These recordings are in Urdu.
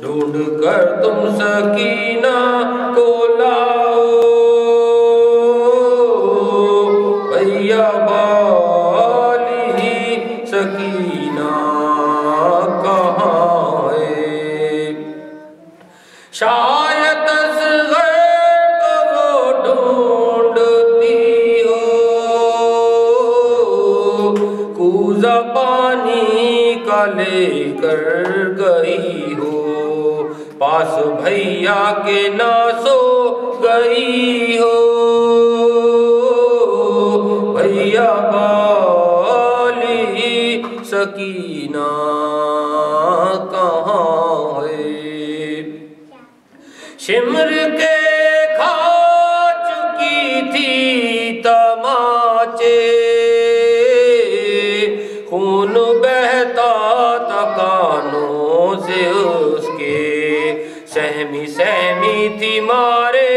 ڈھونڈ کر تم سکینہ کو لاؤ، بھیا بالی سکینہ کہاں ہے؟ شاید اصغر کو وہ ڈھونڈتی ہو، کوزہ پانی کا لے کر گئی ہو، پاس بھیا کے نہ سو گئی ہو، بھیا بالی سکینہ کہاں ہے؟ شمر کے کھا چکی تھی تماچے، خون بہتا تھا کانوں سے اس کے، سہمی سہمی تھی مارے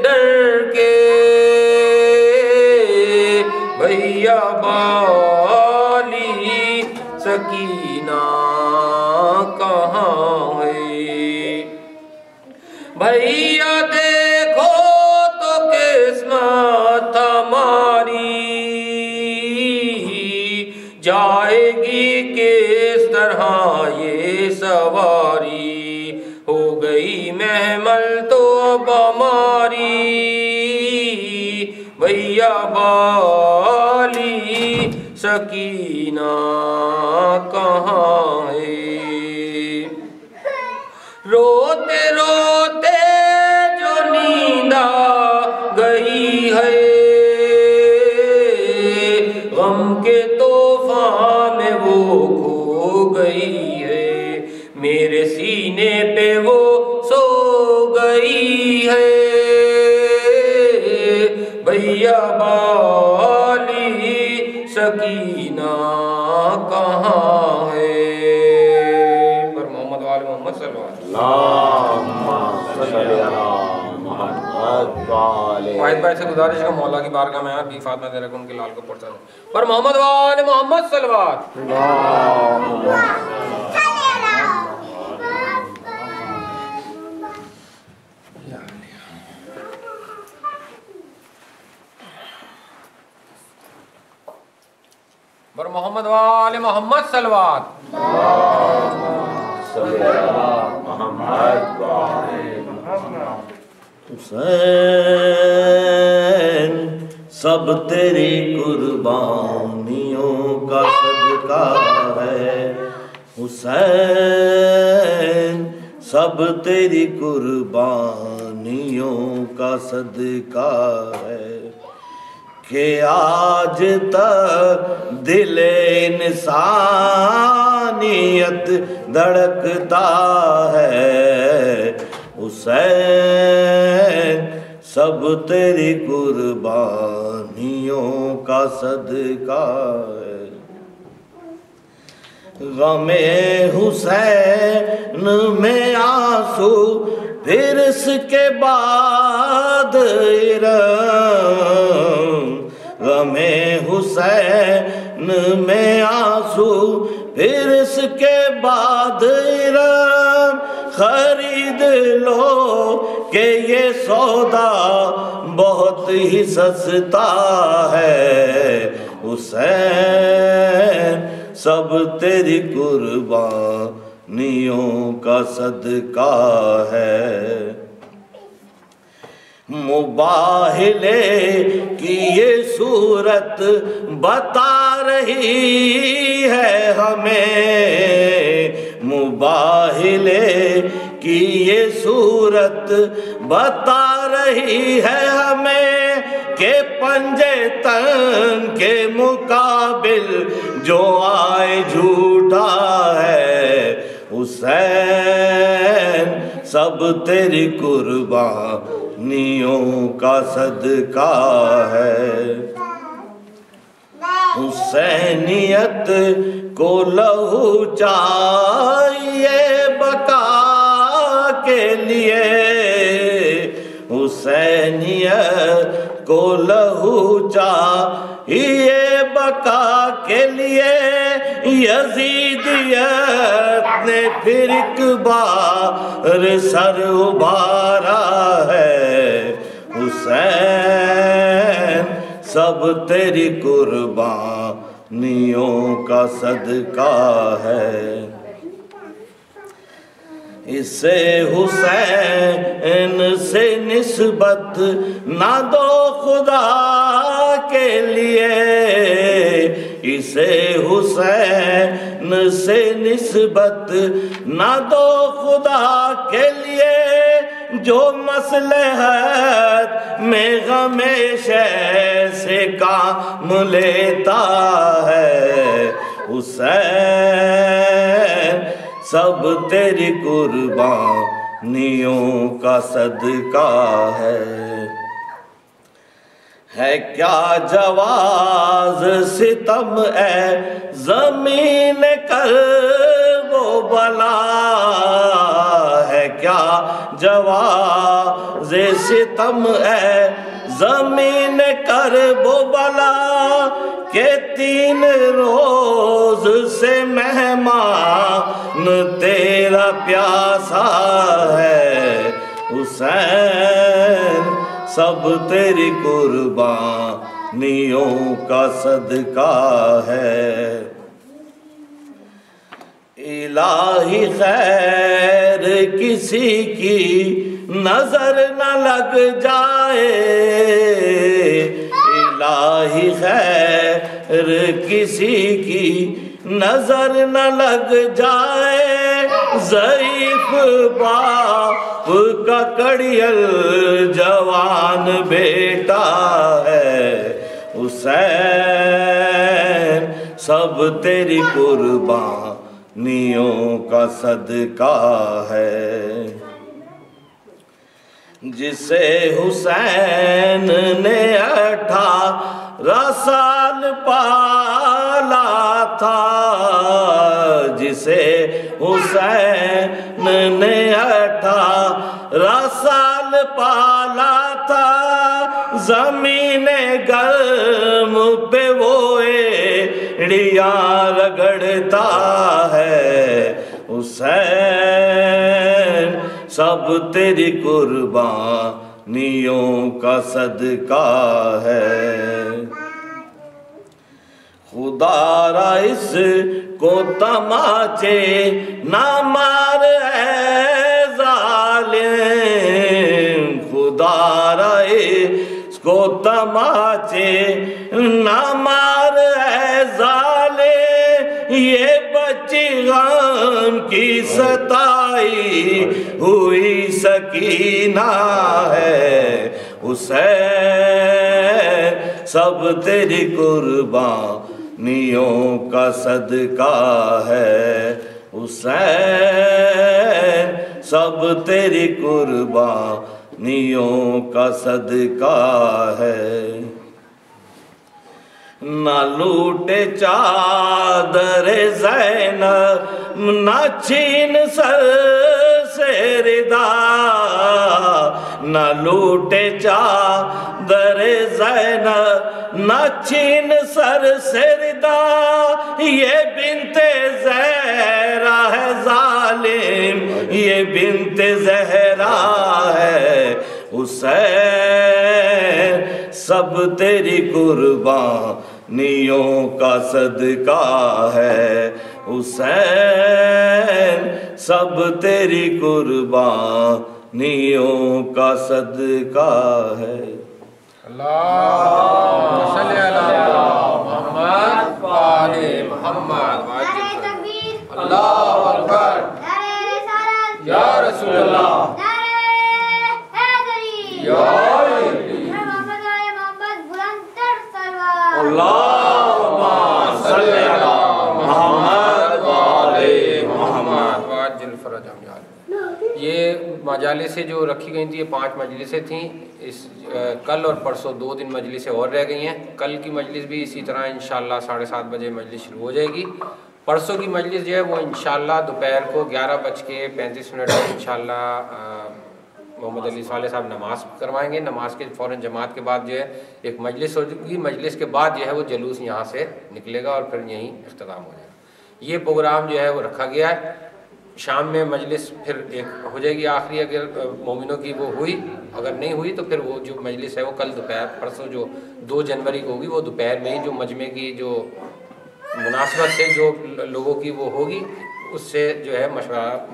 ڈر کے، بھیا بالی سکینہ کہاں ہے؟ بھیا دیکھو تو قسمت ہماری جائے گی کس طرح یہ سواری، ہو گئی محمل تو اب ہماری، بھیا بالی سکینہ کہاں ہے؟ روتے روتے جو نیند آ گئی ہے، غم کے طوفان میں وہ کھو گئی ہے، میرے سینے پہ وہ سو گئی ہے، بھیا بالی سکینہ کہاں ہے؟ پر محمد وآل محمد صلی اللہ علیہ وسلم۔ واحد بھائی سے گزارش ہے مولا کی بارگاہ میں بی فاطمہ زہرا کو ان کے لال کو پڑھتا ہوں، پر محمد وآل محمد صلوات۔ پر محمد وآل محمد صلوات۔ حسین سب تیری قربانیوں کا صدقہ ہے، حسین سب تیری قربانیوں کا صدقہ ہے، کہ آج تک دل انسانیت دھڑکتا ہے، حسین سب تیری قربانیوں کا صدقہ ہے، غم حسین میں آنسو پھر اس کے بعد ارم، غم حسین میں آنسو پھر اس کے بعد ارم، خرید لو کہ یہ سودا بہت ہی سستا ہے، حسین سب تیری قربانیوں کا صدقہ ہے، مباہلے کی یہ صورت بتا رہی ہے ہمیں، مباہلے کی یہ صورت بتا رہی ہے ہمیں، کہ پنجے تن کے مقابل جو آئے جھوٹا ہے، حسین سب تیری قربانیوں کا صدقہ ہے، حسینیت کو لہو چاہیے بقا کے لیے، حسینیت کو لہو چاہیے بقا کے لیے، یزیدیت نے پھر ایک بار سر ابھارا ہے حسین سب تیری قربانیوں کا صدقہ ہے اسے حسین سے نسبت نہ دو خدا کے لیے اسے حسین سے نسبت نہ دو خدا کے لیے جو مصلحت میں غم شے سے کام لیتا ہے حسین سب تیری قربانیوں کا صدقہ ہے کیا جواز ستم اے زمین کر وہ بلا ہے کیا جواز ستم اے زمین کر وہ بلا کہ 3 روز سے مہمان تیرا پیاسا ہے حسین سب تیری قربانیوں کا صدقہ ہے الہی خیر کسی کی نظر نہ لگ جائے الہی خیر کسی کی نظر نہ لگ جائے ضعیف باپ کا کڑیل جوان بیٹا ہے حسین سب تیری قربانیوں کا صدقہ ہے جسے حسین نے 18 سال پالا تھا جسے حسین نے 18 سال پالا تھا زمین گرم پہ وہ ایڑیاں رگڑتا ہے حسین سب تیری قربانیوں کا صدقہ ہے خدا را اس کو تماچے نہ مار اے ظالم خدا را اس کو تماچے نہ مار اے ظالم یہ بچی غم کی ستائی ہوئی سکینہ ہے حسین سب تیری قربانیوں کا صدقہ ہے حسین سب تیری قربانیوں کا صدقہ ہے نہ لوٹے چادر زینب نہ چھین سر سے ردا نہ لوٹے چادر زینب نہ چھین سر سے ردا یہ بنت زہرا ہے ظالم یہ بنت زہرا ہے حسین سب تیری قربانیوں کا صدقہ ہے حسین سب تیری قربانیوں کا صدقہ ہے اللہم صلی علی محمد و آل محمد اللہ اکبر یا رسول اللہ اللہم صلی علی محمد و آل محمد واجل فرج امیال یہ مجالسیں جو رکھی گئی تھی یہ 5 مجلسیں تھیں اس کل اور پرسوں 2 دن مجلسیں اور رہ گئی ہیں کل کی مجلس بھی اسی طرح انشاءاللہ 7:30 بجے مجلس شروع ہو جائے گی پرسوں کی مجلس جو ہے وہ انشاءاللہ دوپہر کو 11:35 پر انشاءاللہ محمد علی صالح صاحب نماز کروائیں گے نماز کے فوراً جماعت کے بعد جو ہے ایک مجلس ہوگی مجلس کے بعد جو ہے وہ جلوس یہاں سے نکلے گا اور پھر یہیں اختتام ہو جائے گا یہ پروگرام جو ہے وہ رکھا گیا ہے شام میں مجلس پھر ایک ہو جائے گی آخری، اگر مومنوں کی وہ ہوئی، اگر نہیں ہوئی تو پھر وہ جو مجلس ہے وہ کل دوپہر، پرسوں جو 2 جنوری کو ہوگی وہ دوپہر میں ہی جو مجمع کی جو مناسبت سے جو لوگوں کی وہ ہوگی اس سے جو ہے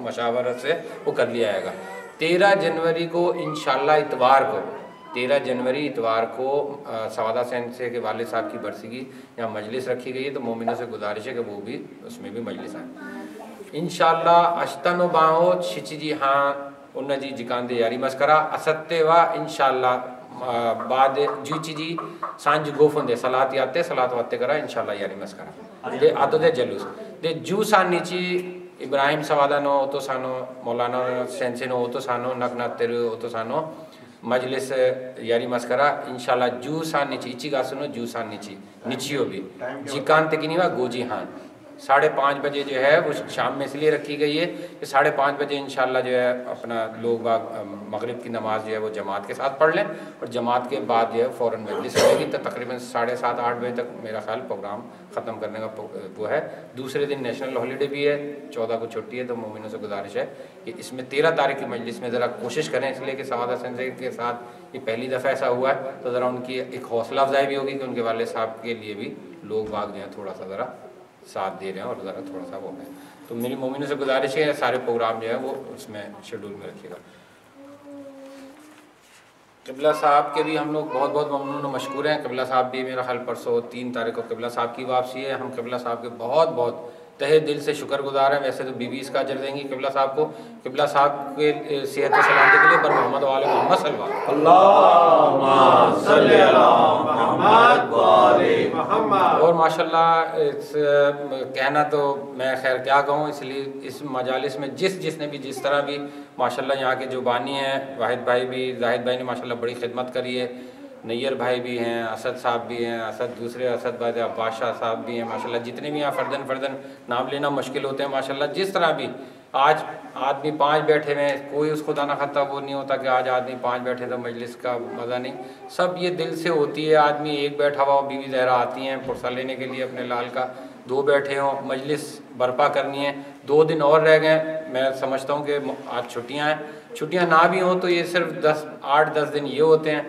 مشاورت سے وہ کر لیا جائے گا۔ 13 جنوری کو انشاءاللہ اتوار کو، 13 جنوری اتوار کو سوادہ سینسے کے والد صاحب کی برسی کی یہاں مجلس رکھی گئی ہے، تو مومنوں سے گزارش ہے کہ وہ بھی اس میں بھی مجلس آئیں انشاءاللہ۔ اشتنو باہو شچی جی ہاں انہ جی جکاندے یاری مسکرا استے وا انشاءاللہ بعد جوچی جی سانج گوفندے صلاۃ یاتے صلاۃ واتے کرا انشاءاللہ یاری مسکرا دے آدو دے جلوس دے جو سان نیچی ابراہیم سوادہ نو اوتو سانو مولانا سینسے نو اوتو سانو نگنا تیر اوتو سانو مجلس یاری مسکرا انشاءاللہ جو سان نیچی اچی گا سنو جو سان نیچی نیچیو بھی جکان تکنی وا گوجی ہاں 5:30 بجے جو ہے وہ شام میں اس لیے رکھی گئی ہے کہ 5:30 بجے انشاءاللہ جو ہے اپنا لوگ مغرب کی نماز جو ہے وہ جماعت کے ساتھ پڑھ لیں اور جماعت کے بعد جو ہے فوراً مجلس ہوئے گی، تو تقریباً 7:30-8 بجے تک میرا خیال پروگرام ختم کرنے کا وہ ہے۔ دوسرے دن نیشنل ہالیڈے بھی ہے، 14 کو چھٹی ہے، تو مومنوں سے گزارش ہے کہ اس میں 13 تاریخ کی مجلس میں ذرا کوشش کریں، اس لیے کہ سوادہ سینسے کے ساتھ یہ پہلی دفعہ ایسا ہوا ہے، تو ذرا ان کی ایک حوصلہ افزائی بھی ہوگی کہ ان کے والد صاحب کے لیے بھی لوگ باغ جو ہیں تھوڑا سا ذرا ساتھ دے رہے ہیں اور ذرا تھوڑا سا وہ ہے، تو میری مومنوں سے گزارش ہے سارے پروگرام جو ہے وہ اس میں شیڈول میں رکھیے گا۔ قبلہ صاحب کے بھی ہم لوگ بہت بہت ممنون و مشکور ہیں۔ قبلہ صاحب بھی میرا خیال پرسوں 3 تاریخ کو قبلہ صاحب کی واپسی ہے، ہم قبلہ صاحب کے بہت بہت تہہ دل سے شکر گزار ہیں۔ ویسے تو بیوی اس کا اجر دیں گی قبلہ صاحب کو، قبلہ صاحب کے صحت و سلامتی کے لیے بر محمد وآل محمد صلی اللہ اللہم صلی علی محمد وآل محمد۔ اور ماشاءاللہ کہنا تو میں خیر کیا کہوں، اس لیے اس مجالس میں جس نے بھی جس طرح بھی ماشاءاللہ یہاں کے جو بانی ہیں، واحد بھائی بھی، زاہد بھائی نے ماشاءاللہ بڑی خدمت کری ہے، نیر بھائی بھی ہیں، اسد صاحب بھی ہیں، دوسرے اسد بھائی عباس شاہ صاحب بھی ہیں، ماشاءاللہ جتنے بھی یہاں فردن نام لینا مشکل ہوتے ہیں ماشاءاللہ، جس طرح بھی آج آدمی 5 بیٹھے ہوئے ہیں، کوئی اس خدا نہ خطہ وہ نہیں ہوتا کہ آج آدمی 5 بیٹھے تو مجلس کا مزہ نہیں، سب یہ دل سے ہوتی ہے۔ آدمی ایک بیٹھا ہوا، بیوی زہرا آتی ہیں پرسہ لینے کے لیے اپنے لال کا، 2 بیٹھے ہوں، مجلس برپا کرنی ہے، 2 دن اور رہ گئے، میں سمجھتا ہوں کہ آج چھٹیاں ہیں، چھٹیاں نہ بھی ہوں تو یہ صرف 8-10 دن یہ ہوتے ہیں،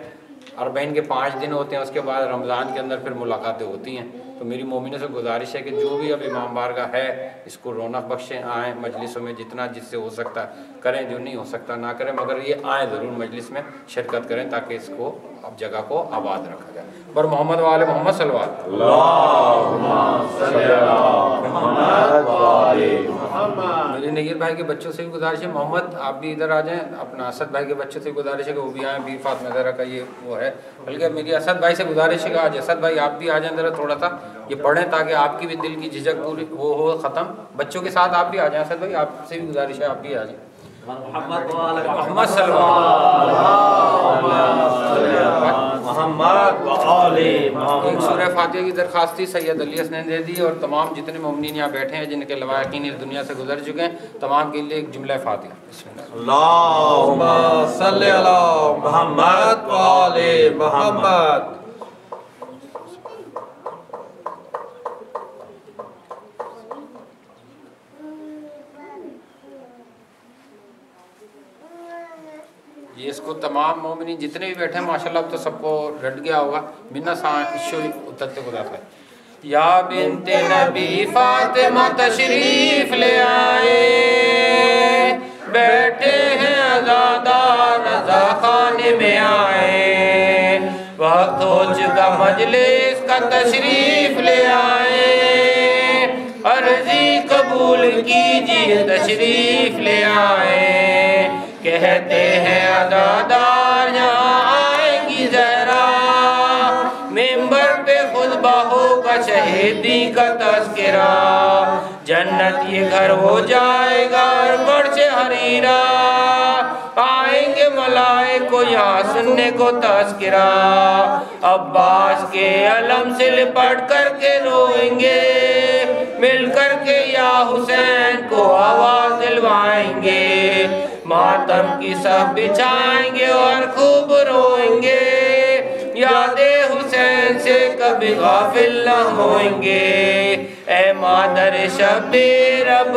40 کے 5 دن ہوتے ہیں، اس کے بعد رمضان کے اندر پھر ملاقاتیں ہوتی ہیں، تو میری مومنوں سے گزارش ہے کہ جو بھی اب امام بارگاہ ہے اس کو رونق بخشیں، آئیں مجلسوں میں جتنا جس سے ہو سکتا ہے کریں، جو نہیں ہو سکتا نہ کریں، مگر یہ آئیں ضرور مجلس میں شرکت کریں تاکہ اس کو اب جگہ کو آباد رکھا جائے۔ پر محمد وآل محمد صلی اللہ اللہم صلی علی محمد وآل محمد۔ میرے نگیر بھائی کے بچوں سے بھی گزارش ہے، محمد آپ بھی ادھر آ جائیں، اپنا اسد بھائی کے بچوں سے گزارش ہے کہ وہ بھی آئیں، بھی فاطمہ زہرا کا یہ وہ ہے، بلکہ میری اسد بھائی سے گزارش ہے کہ آج اسد بھائی آپ بھی آ جائیں ذرا تھوڑا سا یہ پڑھیں تاکہ آپ کی بھی دل کی جھجک پوری وہ ہو ختم، بچوں کے ساتھ آپ بھی آ جائیں، اسد بھائی آپ سے بھی گزارش ہے آپ بھی آ جائیں۔ محمد صلی محمد وآل محمد۔ ایک سورہ فاتحہ کی درخواست تھی، سید علی حسنین دے دی، اور تمام جتنے مومنین یہاں بیٹھے ہیں جن کے لواحقین اس دنیا سے گزر چکے ہیں تمام کے لیے ایک جملہ فاتحہ۔ بسم اللہ۔ اللہم صلی علی محمد وآل محمد۔ یہ اس کو تمام مومنین جتنے بھی بیٹھے ہیں ماشاءاللہ اب تو سب کو رٹ گیا ہوگا، بنا ایشو اترتے خدا سے۔ یا بنت نبی فاطمہ تشریف لے آئے، بیٹھے ہیں عزادار رضا خانے میں آئے، وقت ہو چکا مجلس کا تشریف لے آئے، عرضی قبول کیجیے تشریف لے آئے، کہتے ہیں عزادار یہاں آئیں گی زہرا، ممبر پہ خطبہ ہوگا شہیدی کا تذکرہ، جنت یہ گھر ہو جائے گا فرش حریرہ، آئیں گے ملائکہ کو یہاں سننے کو تذکرہ، عباس کے علم سے لپٹ کر کے روئیں گے، مل کر کے یا حسین کو آواز دلوائیں گے، ماتم کی صف بچھائیں گے اور خوب روئیں گے، یاد حسین سے کبھی غافل نہ ہوئیں گے، اے مادر شبیر اب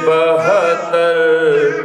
72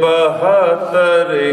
72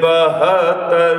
72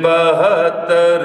72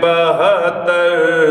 72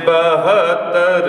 72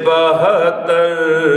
72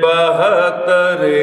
72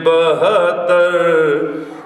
72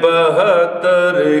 72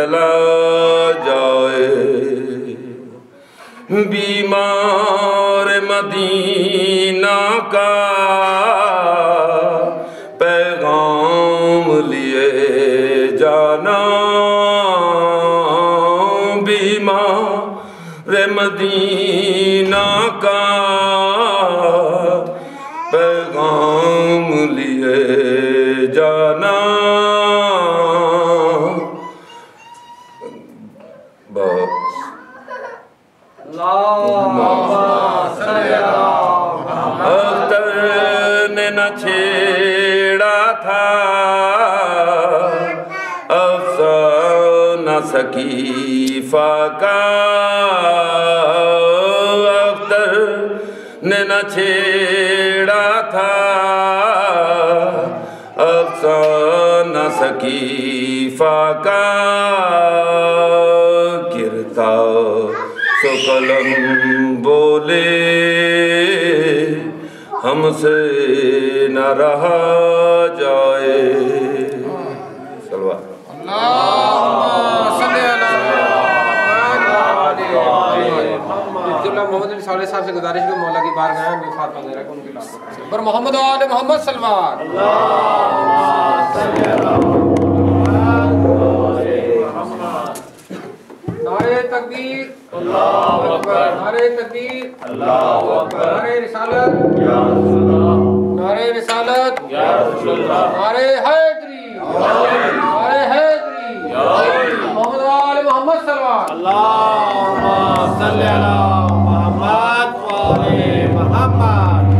چلا جائے بیمار مدینہ کا پیغام لیے جانا بیمار مدینہ کا پیغام لیے جانا اختر نے نہ چھیڑا تھا افسانہ سکیفہ کا اختر نے نہ چھیڑا تھا افسانہ سکیفہ کا گرتا تو قلم بولے ہم سے نہ رہا جائے صلوات محمد علی صالح صاحب سے گزارش کو مولا کی بارگاہ میں وفات وغیرہ کو ان کے لاسٹ پر محمد و آل محمد صلوات نعرہ تکبیر اللہ اکبر نعرہ تکبیر اللہ اکبر نعرہ رسالت یا رسول اللہ نعرہ رسالت یا رسول اللہ نعرہ حیدری نعرہ حیدری محمد و آل محمد صلوات اللہم صلی علی محمد و آل محمد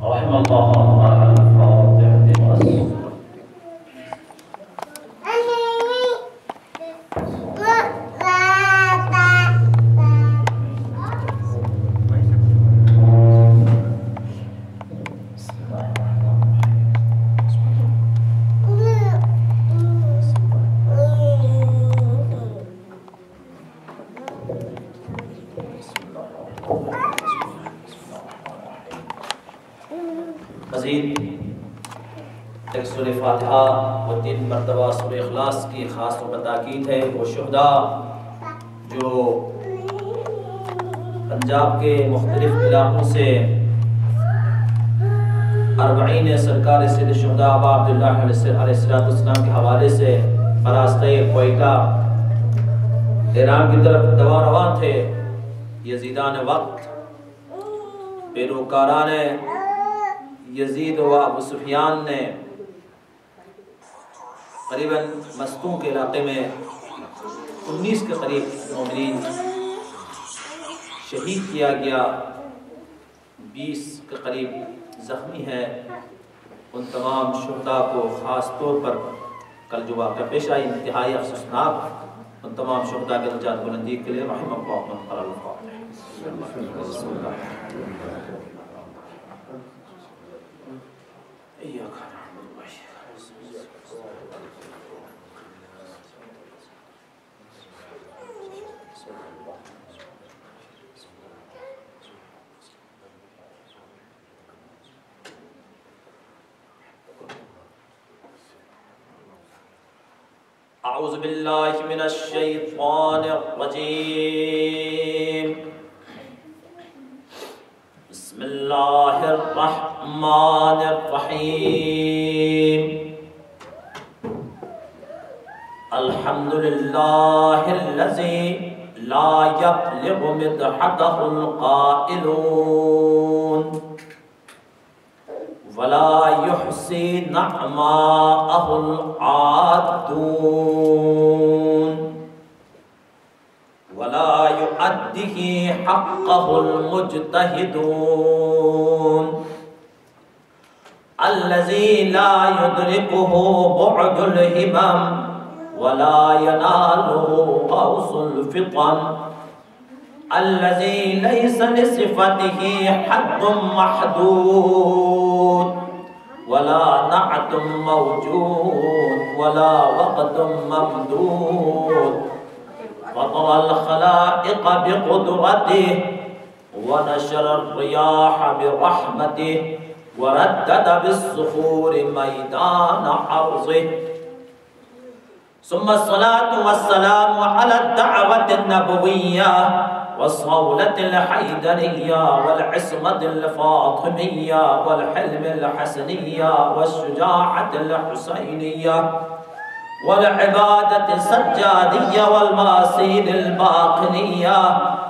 رحم اللہ ایک سورہ فاتحہ و 3 مرتبہ سورہ اخلاص کی خاص طور پر تاکید ہے وہ شہداء جو پنجاب کے مختلف علاقوں سے 40 سرکار سید شہداء ابا عبداللہ علیہ السلام کے حوالے سے راستہ کوئٹہ ایران کی طرف رواں تھے یزیدان وقت پیروکاران یزید و ابو سفیان نے قریباً مستوں کے علاقے میں 19 کے قریب مومنین شہید کیا گیا 20 کے قریب زخمی ہے ان تمام شہداء کو خاص طور پر کل جو واقعہ پیش آئی انتہائی افسوسناک ان تمام شہداء کے درجات بلندی کے لیے رحم اللہ اعوذ باللہ من الشیطان الرجیم بسم اللہ الرحمن الرحیم الحمدللہ الذی لا یبلغ مدحته القائلون ولا يحصي نعماءه العادون ولا يؤديه حقه المجتهدون الذي لا يدركه بعد الهمم ولا يناله غوص الفطن الذي ليس لصفته حد محدود ولا نعت موجود ولا وقت ممدود فطر الخلائق بقدرته ونشر الرياح برحمته وردد بالصخور میدان عرضه ثم الصلاة والسلام على الدعوة النبوية والصولة الحيدرية والعصمة الفاطمية والحلم الحسنية والشجاعة الحسينية والعبادة السجادية والماسين الباقنية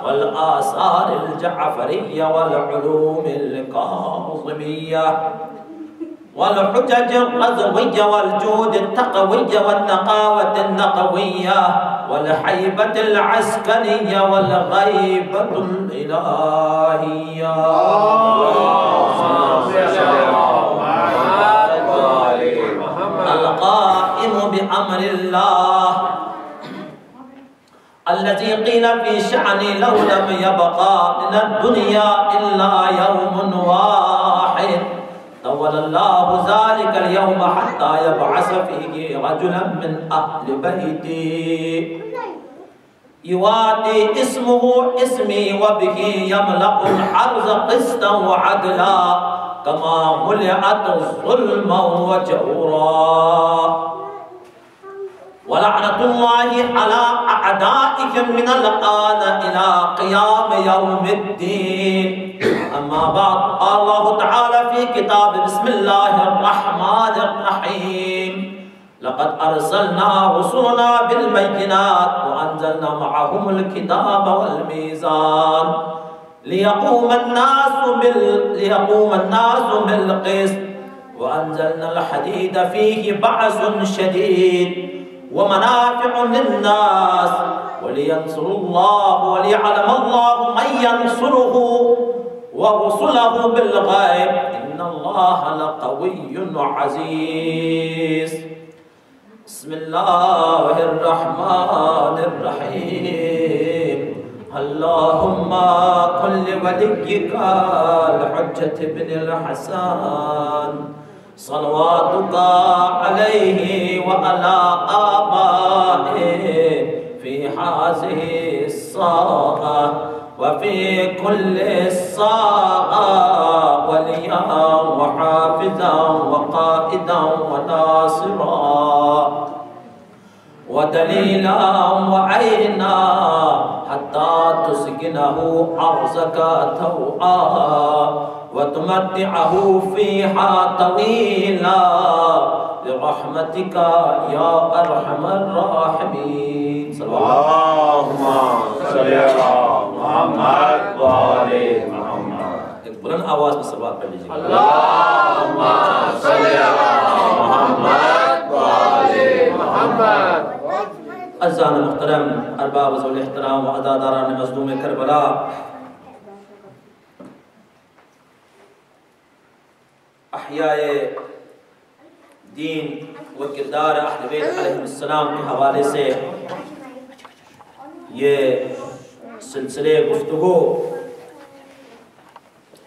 والآثار الجعفرية والعلوم الكاظمية والحجج الغزوية والجود التقوية والنقاوة النقوية والحيبة العسكرية والغيبة الإلهية. القائم بأمر الله الذي قيل في شأن لو لم يبقى من الدنيا إلا يوم واحد طول الله ذلك اليوم حتى يبعث فيه رجلا من أهل بيتي يواتي اسمه اسمي وبه يملأ الأرض قسطا وعدلا كما ملئت ظلما وجورا ولعنة الله على أعدائهم من الآن إلى قيام يوم الدين. أما بعد، قال الله تعالى في كتاب بسم الله الرحمن الرحيم لقد أرسلنا رسلنا بالبينات وأنزلنا معهم الكتاب والميزان ليقوم الناس بالقسط وأنزلنا الحديد فيه بأس شديد ومنافع للناس ولينصر الله وليعلم الله من ينصره ورسله بالغيب إن الله لقوي عزيز. بسم الله الرحمن الرحيم. اللهم كن لوليك الحجة بن الحسن صلواتك عليه وعلى آبائه في هذه الساعة وفي كل الساعة وليا وحافظا وقائدا وناصرا ودليلا وعينا حتى تسكنه أرزك توعا وتمتعه فيها طويلا برحمتك يا أرحم الراحمين. اللهم صل على محمد وآل محمد. ایک بلند آواز میں صلوات پڑھ لیجیے. اللهم صل على محمد وآل محمد. عزیزان محترم، ارباب ذوی الاحترام و عزاداران مظلوم کربلا، احیاء دین و کردار اہل بیت علیہ السلام کے حوالے سے یہ سلسلے گفتگو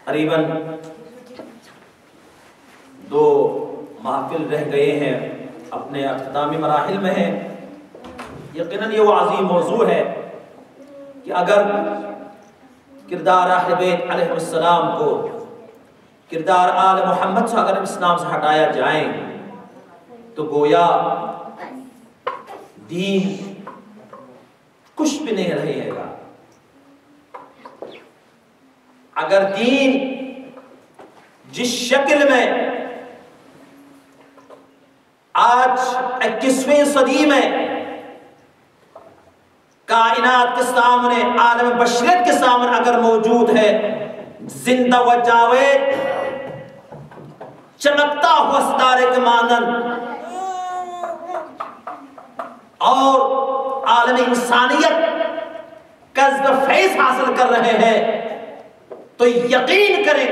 قریباً 2 محافل رہ گئے ہیں، اپنے اختتامی مراحل میں ہیں. یقیناً یہ وہ عظیم موضوع ہے کہ اگر کردار اہل بیت علیہ السلام کو کردار آل محمد صلی اللہ علیہ وسلم سے ہٹایا جائیں تو گویا دین کچھ بھی نہیں رہے گا. اگر دین جس شکل میں آج 21ویں صدی میں کائنات کے سامنے، عالم بشریت کے سامنے اگر موجود ہے، زندہ و جاوید چمکتا ہوا ستارے کے مانند اور عالم انسانیت قصد فیض حاصل کر رہے ہیں، تو یقین کریں،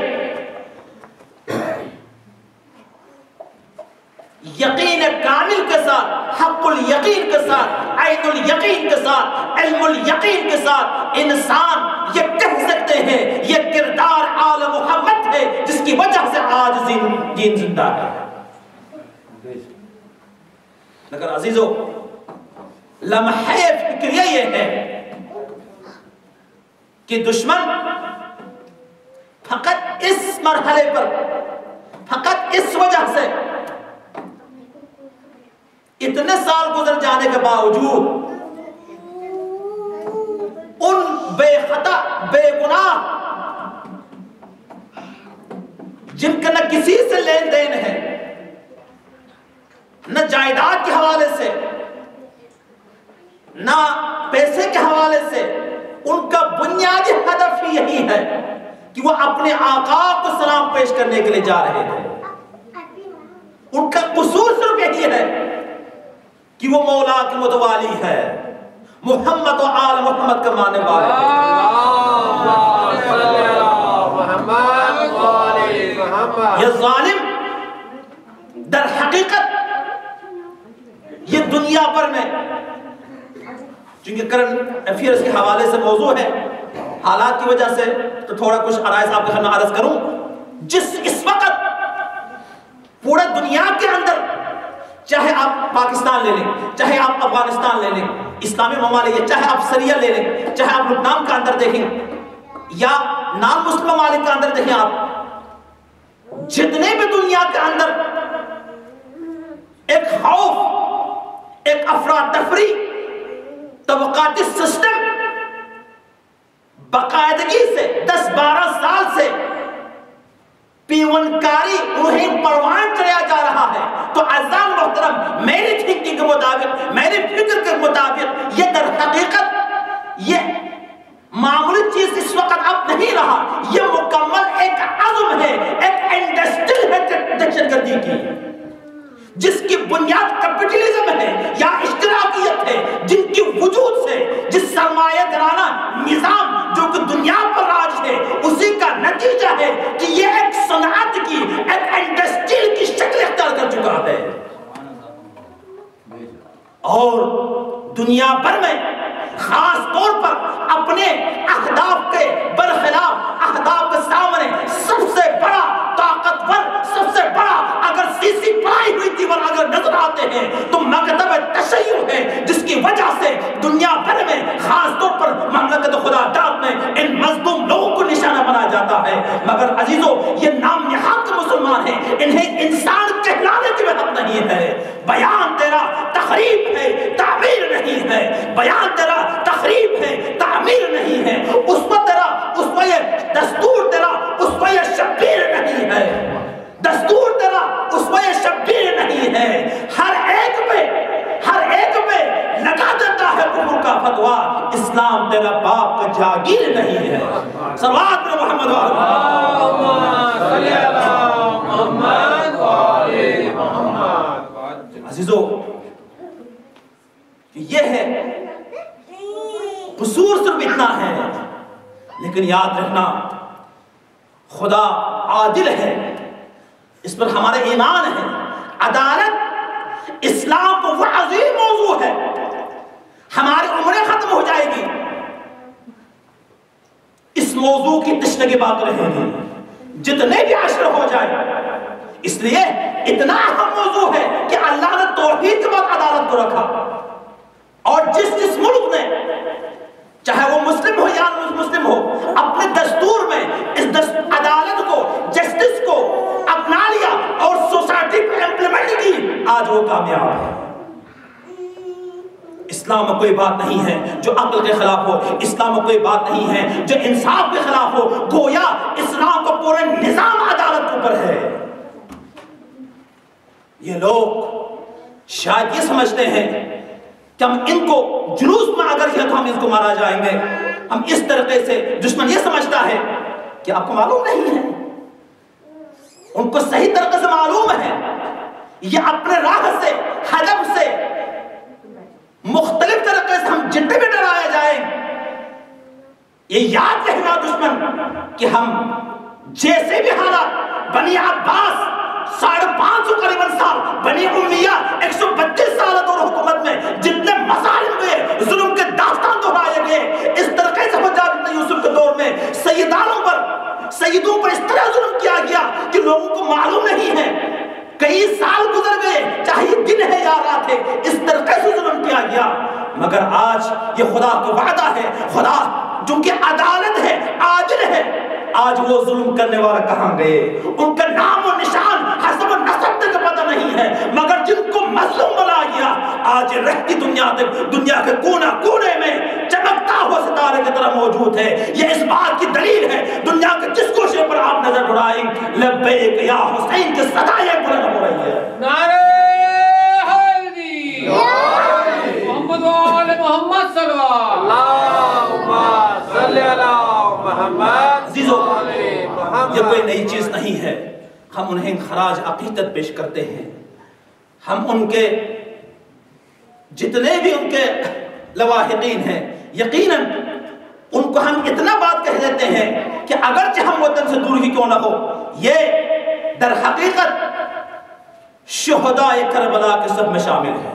یقین کامل کے ساتھ، حق الیقین کے ساتھ، عین الیقین کے ساتھ، علم الیقین کے ساتھ انسان یہ کہہ سکتے ہیں یہ کردار آل محمد ہے جس کی وجہ سے آج دین زندہ ہے. لیکن عزیزو، لمحہ فکریہ یہ ہے کہ دشمن فقط اس مرحلے پر فقط اس وجہ سے اتنے سال گزر جانے کے باوجود ان بے خطا بے گناہ جن کا نہ کسی سے لین دین ہے، نہ جائیداد کے حوالے سے، نہ پیسے کے حوالے سے، ان کا بنیادی ہدف ہی یہی ہے کہ وہ اپنے آقا کو سلام پیش کرنے کے لیے جا رہے تھے۔ ان کا قصور صرف یہی ہے کہ وہ مولا کے متوالی ہے، محمد و آل محمد کا ماننے والے یہ ظالم در حقیقت یہ دنیا پر میں، چونکہ کرنٹ افیئرز کے حوالے سے موضوع ہے، حالات کی وجہ سے تو تھوڑا کچھ عرائض آپ کے خدمت عرض کروں۔ جس اس وقت پورے دنیا کے اندر، چاہے آپ پاکستان لے لیں، چاہے آپ افغانستان لے لیں، اسلامی ممالک، چاہے آپ سیریا لے لیں، چاہے آپ لبنان کا اندر دیکھیں یا نان مسلم ممالک کا اندر دیکھیں، آپ جتنے بھی دنیا کے اندر ایک خوف، ایک افراتفری، طبقاتی سسٹم باقاعدگی سے 10-12 سال سے پیونکاری روحیں پروان چڑھا جا رہا ہے، تو عزیزان محترم، میری تھنکنگ کے مطابق، میری فکر کے مطابق، یہ در حقیقت یہ معمولی چیز اس وقت اب نہیں رہا، یہ مکمل ایک عزم ہے، ایک انڈسٹریل ہے دہشت گردی کی، جس کی بنیاد کیپٹلزم ہے یا اشتراکیت ہے، جن کی وجود سے جس سرمایہ دارانہ نظام جو کہ دنیا پر راج ہے، اسی کا نتیجہ ہے کہ یہ ایک صنعت کی، ایک انڈسٹریل کی شکل اختیار کر چکا ہے، اور دنیا بھر میں خاص طور پر اپنے اہداف کے برخلاف، اہداف کے سامنے سب سے بڑا طاقتور، سب سے بڑا اگر سیسی پڑائی ہوئی دیوار اگر نظر آتے ہیں تو مکتب تشیع ہے، جس کی وجہ سے دنیا بھر میں خاص طور پر مملکت خدا داد میں ان مظلوم لوگوں کو نشانہ بنایا جاتا ہے۔ مگر عزیزو، یہ نام نہاد مسلمان ہیں، انہیں انسان کہلانے کی حق نہیں ہے۔ بیان تیرا تخریب ہے، تعمیر نہیں ہے، بیان تیرا تخریب ہے، تعمیر نہیں ہے، اسوہ تیرا، اسوہ دستور تیرا، اسوہ شبیر نہیں ہے، دستور تیرا اسوہ شبیر نہیں ہے، ہر ایک پہ لگا دیتا ہے کفر کا فتویٰ، اسلام تیرا باپ کا جاگیر نہیں ہے۔ صلوات پر محمد عزیزو، یہ ہے قصور صرف اتنا ہے، لیکن یاد رکھنا خدا عادل ہے، اس پر ہمارے ایمان ہے۔ عدالت اسلام کو وہ عظیم موضوع ہے، ہماری عمریں ختم ہو جائے گی، اس موضوع کی تشنگی باقی رہے گی، جتنے بھی عشر ہو جائے۔ اس لیے اتنا اہم موضوع ہے کہ اللہ نے توحید کے بعد عدالت کو رکھا، اور جس ملک نے، چاہے وہ مسلم ہو یا مسلم ہو، اپنے دستور میں اس عدالت کو، جسٹس کو اپنا لیا اور سوسائٹی پر امپلیمنٹ کی، آج وہ کامیاب ہے۔ اسلام میں کوئی بات نہیں ہے جو عقل کے خلاف ہو، اسلام میں کوئی بات نہیں ہے جو انصاف کے خلاف ہو، گویا اسلام کو پورے نظام عدالت کے اوپر ہے۔ یہ لوگ شاید یہ سمجھتے ہیں کہ ہم ان کو جلوس میں اگر کیا تو ہم اس کو مارا جائیں گے، ہم اس طریقے سے، دشمن یہ سمجھتا ہے کہ آپ کو معلوم نہیں ہے، ان کو صحیح طریقے سے معلوم ہے، یہ اپنے راہ سے، ہدف سے، مختلف طریقے سے ہم جتنے بھی ڈرایا جائیں، یہ یاد رہنا دشمن کہ ہم جیسے بھی حالات، بنی عباس 550 قریباً سال، بنی امیہ 132 سال دور حکومت میں جتنے مظالم ہوئے، ظلم کے داستان دہرائے گئے، اس طریقے سے حجاج بن یوسف کے دور میں سیدوں پر اس طرح ظلم کیا گیا کہ لوگوں کو معلوم نہیں ہے، کئی سال گزر گئے، چاہے دن ہے یا رات ہے، اس طریقے سے ظلم کیا گیا۔ مگر آج یہ خدا کا وعدہ ہے، خدا جو کہ عدالت ہے، عادل ہے، آج وہ ظلم کرنے والا کہاں گئے؟ ان کا نام و نشان آج رہتی دنیا کے کونا کونے میں چمکتا ہوا ستارے کی طرح موجود ہے. یہ اس بات کی دلیل ہے دنیا کے جس کوشے پر آپ نظر اڑائیں لبیک یا حسین کی صدائیں بلند ہو رہی ہے. نعرہ حیدری محمد وآل محمد صلی اللہم صلی علی محمد. عزیزو یہ کوئی نئی چیز نہیں ہے. ہم انہیں خراج عقیدت پیش کرتے ہیں. ہم ان کے جتنے بھی ان کے لواحقین ہیں یقیناً ان کو ہم اتنا بات کہہ دیتے ہیں کہ اگرچہ ہم وطن سے دور ہی کیوں نہ ہو یہ در حقیقت شہداء کربلا کے سب میں شامل ہے.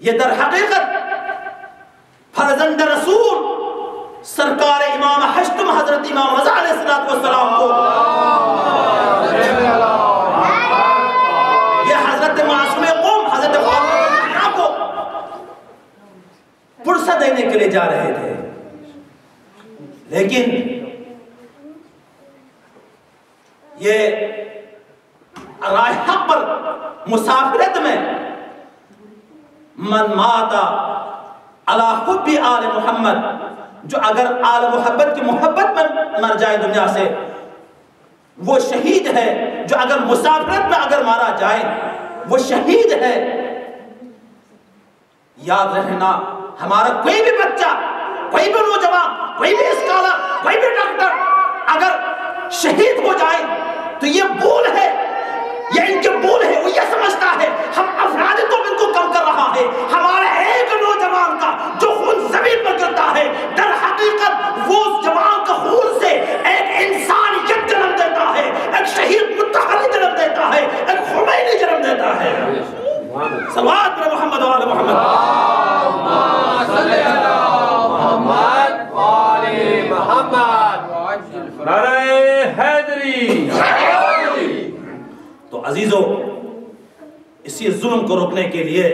یہ در حقیقت فرزند رسول سرکار امام حشتم حضرت امام رضا علیہ السلام کو یہ حضرت معصوم قوم حضرت فاطمہ کو پرسہ دینے کے لیے جا رہے تھے. لیکن یہ راہ حق پر مسافرت میں من ماتا علی حب آل محمد جو اگر آل محبت کی محبت میں مر جائے دنیا سے وہ شہید ہے. جو اگر مسافرت میں اگر مارا جائے وہ شہید ہے. یاد رہنا ہمارا کوئی بھی بچہ کوئی بھی نوجوان کوئی بھی اسکالر کوئی بھی ڈاکٹر اگر شہید ہو جائے تو یہ بھول ہے یہ ان کے بھول ہے. وہ یہ سمجھتا ہے ہم افراد تو ان کو کم کر رہا ہے. ہمارے ایک نوجوان کا جو خون زمین پر گرتا ہے در حقیقت وہ جوان کا خون سے ایک انسانیت جنم دیتا ہے. ایک شہید متحری جنم دیتا ہے. ایک خمینی جنم دیتا ہے. صلوات پر محمد وآل محمد. اللہم صلی علی محمد وآل محمد. نعرہ حیدری. تو عزیزو اسی ظلم کو روکنے کے لیے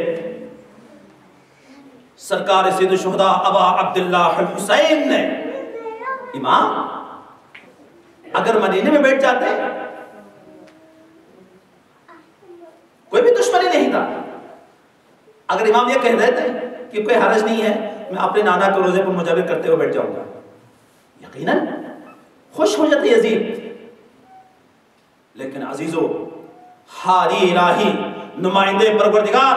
سرکار سید الشہداء ابا عبداللہ الحسین نے امام اگر مدینے میں بیٹھ جاتے کوئی بھی دشمنی نہیں تھا. اگر امام یہ کہہ دیتے کہ کوئی حرج نہیں ہے میں اپنے نانا کو روزے پر مجاور کرتے ہوئے بیٹھ جاؤں گا یقیناً خوش ہو جاتے یزید. لیکن عزیزو حاری الہی نمائندے پروردگار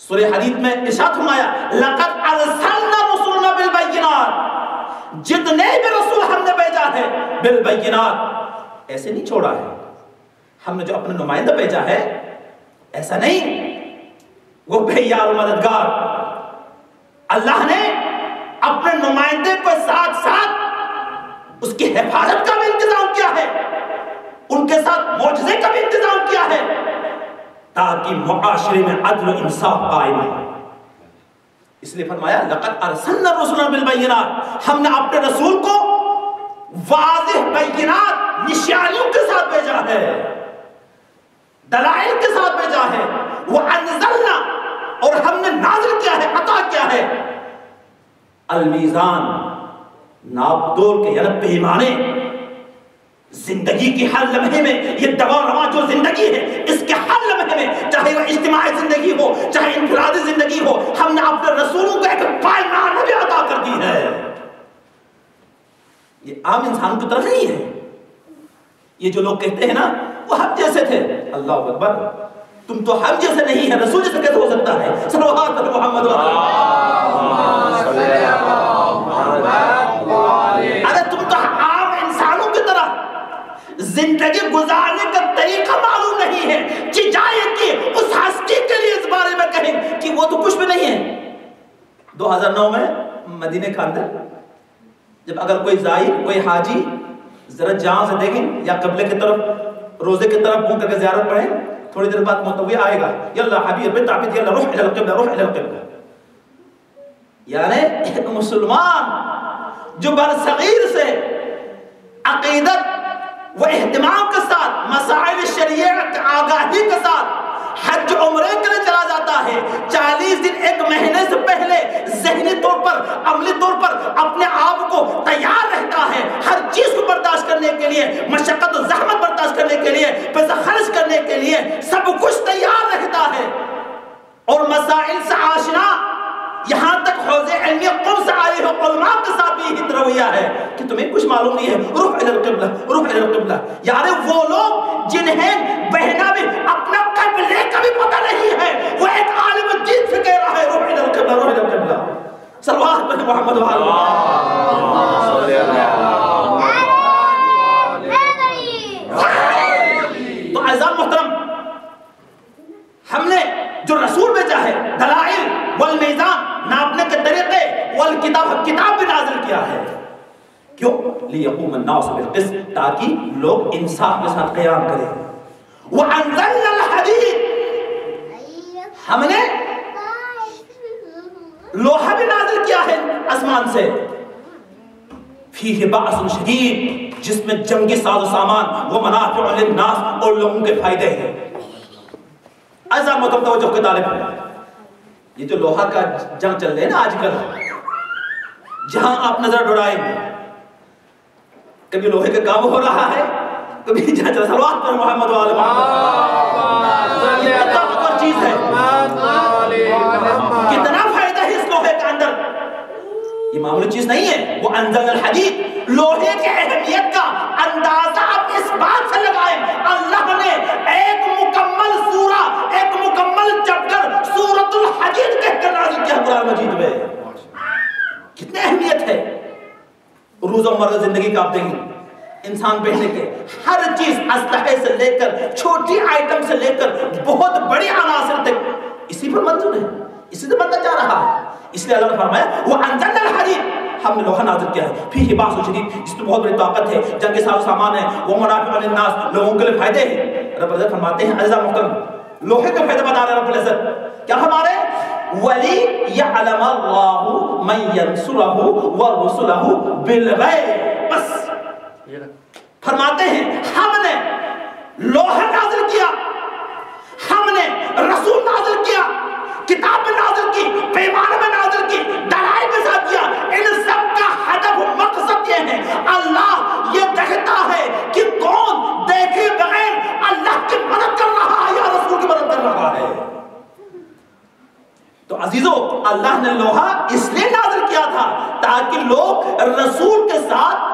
سورہ حدید میں ارشاد فرمایا لقد ارسلنا رسولنا بالبینات. جتنے بھی رسول ہم نے بھیجا ہے بالبینات ایسے نہیں چھوڑا ہے. ہم نے جو اپنا نمائندہ بھیجا ہے ایسا نہیں وہ بے یار و مددگار. اللہ نے اپنے نمائندے کو ساتھ ساتھ اس کی حفاظت کا بھی انتظام کیا ہے. ان کے ساتھ معجزے کا بھی انتظام کیا ہے تاکہ معاشرے میں عدل و انصاف قائم ہو. اس لیے فرمایا لقد ارسلنا رسولنا بالبینات. ہم نے اپنے رسول کو واضح بینات نشانیوں کے ساتھ بھیجا ہے دلائل کے ساتھ بھیجا ہے. وانزلنا اور ہم نے نازل کیا ہے عطا کیا ہے المیزان ناپ تول کے یعنی پیمانے. زندگی کی ہر لمحے میں یہ دوا رواں جو زندگی ہے اس کے ہر لمحے میں چاہے وہ اجتماعی زندگی ہو چاہے انفرادی زندگی ہو ہم نے اپنے رسولوں کو ایک پائمانہ بھی عطا کر دی ہے. یہ عام انسان کی طرف نہیں ہے. یہ جو لوگ کہتے ہیں نا وہ ہم جیسے تھے اللہ اکبر تم تو ہم جیسے نہیں ہیں رسول جیسے کیسے ہو سکتا ہے. صلوات علی محمد ارے تم تو عام انسانوں کی طرح زندگی گزارنے کا طریقہ معلوم نہیں ہے کہ جائے کہ اس ہستی کے لیے اس بارے میں کہیں کہ وہ تو کچھ بھی نہیں ہے. 2009 میں مدینے کا اندر جب اگر کوئی زائر کوئی حاجی ذرا جہاں سے دیکھیں یا قبلے کی طرف روزے کی طرف گھوم کر کے زیارت پڑھیں تھوڑی دیر بعد متوی آئے گا یلا حبیب تعبید یلا روح الی القبلہ روح الی القبلہ. یعنی ایک مسلمان جو برصغیر سے عقیدت وہ اہتمام کے ساتھ مسائل شریعت آگاہی کے ساتھ حج عمرے کے لیے چلا جاتا ہے 40 دن ایک مہینے سے پہلے ذہنی طور پر عملی طور پر اپنے آپ کو تیار رہتا ہے ہر چیز کو برداشت کرنے کے لیے مشقت و زحمت برداشت کرنے کے لیے پیسہ خرچ کرنے کے لیے سب کچھ تیار رہتا ہے. اور مسائل سے آشنا، یہاں تک حوض علمی قم سے آئے ہو علماء کے ساتھ بھی یہی رویہ ہے کہ تمہیں کچھ معلوم نہیں ہے، رخ الی القبلہ، رخ الی القبلہ. یعنی وہ لوگ جنہیں بہنا بھی اپنا قبلے کا بھی پتہ نہیں ہے، وہ ایک عالم دین سے کہہ رہا ہے رخ الی القبلہ، رخ الی القبلہ. صلوات پر محمد و آل تو اعزاز محترم، ہم نے جو رسول بھیجا ہے دلائل والمیزان، ناپنے کے طریقے کتاب بھی نازل کیا ہے. کیوں؟ لیقوم الناس بالقسط، تاکہ لوگ انصاف کے ساتھ قیام کریں. وانزلنا الحدید، ہم نے لوہا بھی نازل کیا ہے آسمان سے. فیہ بأس شدید، جس میں جنگی ساز و سامان، و منافع للناس، اور لوگوں کے فائدے ہیں. ایسا مطلب توجہ کے طالب ہے، یہ جو لوہا کا جنگ چل رہے ہیں نا آج کل، جہاں آپ نظر دوڑائیں گے کبھی لوہے کا کام ہو رہا ہے، کبھی جہاں چل صلوات پر محمد وآل محمد. یہ طاقتور چیز ہے، کتنا فائدہ ہے اس لوہے کے اندر، یہ معمولی چیز نہیں ہے. وہ انزلنا الحدید، لوہے کے اہمیت کا اندازہ آپ اس بات سے لگائیں، اللہ نے ایک مکمل سورہ، ایک مکمل چیپٹر سورۃ الحدید کہہ کر نازل کیا قرآن مجید میں. کتنی اہمیت ہے. روزمرہ زندگی کا آپ دیکھیں، انسان بہنے کے ہر چیز، اسلحے سے لے کر چھوٹی آئٹم سے لے کر بہت بڑی عناصر تک اسی پر منظور ہے، اسی سے بنتا جا رہا ہے. اس لیے اللہ نے فرمایا وہ انزلنا الحدید، ہم نے لوہا نازل کیا ہے. فیہ بأس شدید، اس میں بہت بڑی طاقت ہے، جنگ کے ساز و سامان ہے. وہ منافع للناس، لوگوں کے لیے فائدے ہیں. رب العزت فرماتے ہیں عزیزاں محترم، لوہے کے فائدے بتا رہے رب العزت کیا ہمارے وَلِيَعْلَمَ اللَّهُ مَن يَنْصُرَهُ وَرُسُلَهُ بِالْغَيْبِ. بس فرماتے ہیں ہم نے لوہا نازل کیا، ہم نے رسول نازل کیا، کتاب میں نازل کی، پیغام میں نازل کی، دلائل کے ساتھ کیا. ان سب کا ہدف مقصد یہ ہے، اللہ یہ دیکھتا ہے کہ کون دیکھے بغیر اللہ کی مدد کر رہا ہے یا رسول کی مدد کر رہا ہے. تو عزیزو، اللہ نے لوہا اس لیے نازل کیا تھا تاکہ لوگ رسول کے ساتھ،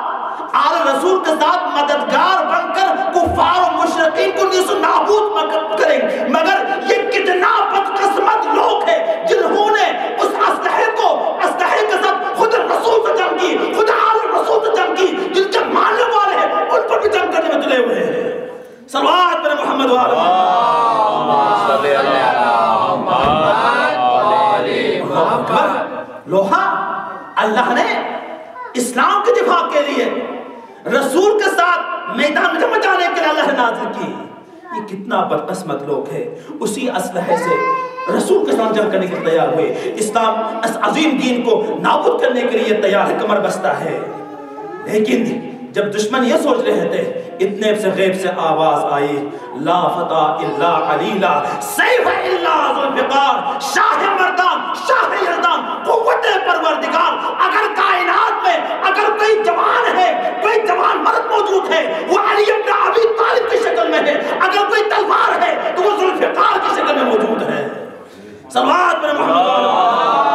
آل رسول کے ساتھ مددگار بن کر کفار و مشرکین کو نیست و نابود کریں. مگر یہ کتنا بدقسمت لوگ ہیں جنہوں نے اس اسلحے کے ساتھ خود رسول سے جنگ کی، خود آل رسول سے جنگ کی، جن کے ماننے والے ہیں ان پر بھی جنگ کرنے میں تلے ہوئے ہیں. صلوات پر محمد و آل محمد. لوہا اللہ نے اسلام کے دفاع کے لیے، رسول کے ساتھ میدان میں جانے کے لیے اللہ نے نازل کی. یہ کتنا بدقسمت لوگ ہیں، اسی اسلحے سے رسول کے ساتھ جنگ کرنے کے لیے تیار ہوئے، اسلام اس عظیم دین کو نابود کرنے کے لیے تیار ہے، کمر بستہ ہے. لیکن جب دشمن یہ سوچ رہے تھے، اتنے سے غیب سے آواز آئی، لا فتح الا علیلا، سیف الا ذوالفقار، شاہ مردان، شاہ یزدان، قوت پروردگار. اگر کائنات میں اگر کوئی جوان ہے، کوئی جوان مرد موجود ہے، وہ علی ابن ابی طالب کی شکل میں ہے. اگر کوئی تلوار ہے تو وہ ذوالفقار کی شکل میں موجود ہے. صلوات پر محمد.